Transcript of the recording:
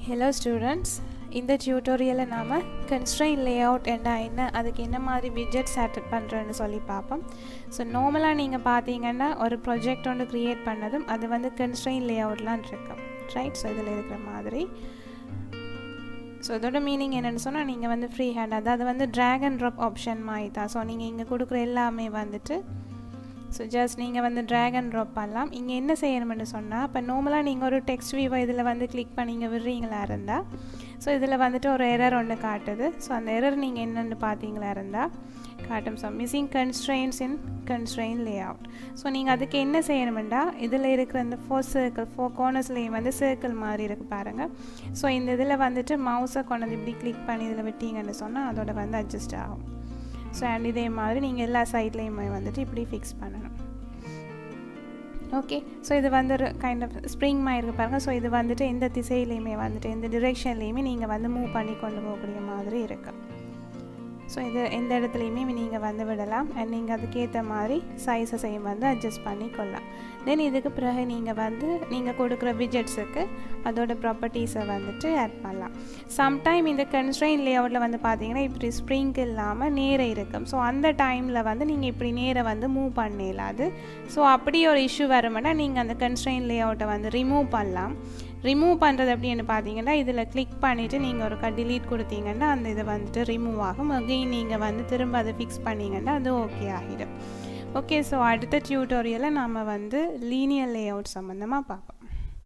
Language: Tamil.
Hello students, இந்த tutorial நாம constraint layout என்ன அதுக்கு என்ன மாதிரி widget set பண்றேன்னு சொல்லி பாப்போம். So normally நீங்க பாத்தீங்கன்னா ஒரு project ஒன்று create பண்ணதும் அது வந்து constraint layoutலாம் இருக்கும். Right? So இதுல இருக்கிற மாதிரி. So இதோட மீனிங் என்னன்னு சொன்னா நீங்க வந்து free hand அதாவது வந்து drag and drop option மாதிரி தான். So நீங்க இங்க கொடுக்கிற எல்லாமே வந்துட்டு so just நீங்க வந்து drag and drop பண்ணலாம். இங்க என்ன செய்யணும்னு சொன்னா அப்ப நார்மலா நீங்க ஒரு text view இதுல வந்து click பண்ணீங்க விடுறீங்களா இருந்தா so இதுல வந்துட்டு ஒரு error ஒன்னு காட்டுது. So அந்த error நீங்க என்னன்னு பாத்தீங்களா இருந்தா காட்டும் so missing constraints in constraint layout. So நீங்க அதுக்கு என்ன செய்யணும்னா இதுல இருக்கிற அந்த four cornersலயும் வந்து circle மாதிரி இருக்கு பாருங்க. So இந்த இதுல வந்துட்டு mouse-ஐ கொண்டு இப்படி click பண்ணி இதுல விட்டீங்கன்னு சொன்னா அதோட வந்து adjust ஆகும். So and இதே மாதிரி நீங்க எல்லா சைடுலயுமே வந்துட்டு இப்படி fix பண்ணனும். Okay, so இது வந்து ஒரு kind of spring மாதிரி இருக்கு பாருங்க. So இது வந்துட்டு எந்த திசையிலயுமே வந்துட்டு எந்த directionலயுமே நீங்க வந்து மூவ் பண்ணி கொண்டு போகக்கூடிய மாதிரி இருக்கு. So இது எந்த இடத்துலயுமே நீங்க வந்து விடலாம் and நீங்க அதுக்கு ஏத்த மாதிரி சைஸஸையும் வந்து adjust பண்ணி கொள்ளலாம். Then இதுக்கு பிறகு நீங்க கொடுக்கிற widgetsக்கு அதோட properties-ஐ வந்துட்டு ஆட் பண்ணலாம். Sometime இந்த constraint layoutல வந்து பாத்தீங்கன்னா இப்படி spring இல்லாம நேர இருக்கும். So அந்த டைம்ல வந்து நீங்க இப்படி நேர வந்து மூவ் பண்ணலாது. So அப்படி ஒரு இஷ்யூ வரும்னா நீங்க அந்த constraint layout-ஐ வந்து ரிமூவ் பண்ணலாம். ரிமூவ் பண்றது அப்படினு பாத்தீங்கன்னா இதுல click பண்ணிட்டு நீங்க ஒரு delete கொடுத்தீங்கன்னா அந்த இது வந்துட்டு ரிமூவ் ஆகும். again நீங்க வந்து திரும்ப அதை fix பண்ணீங்கன்னா அது ஓகே ஆகிடும். ஓகே, சோ அடுத்த டியூட்டோரியல்ல நாம வந்து linear layout சம்பந்தமா பார்ப்போம்.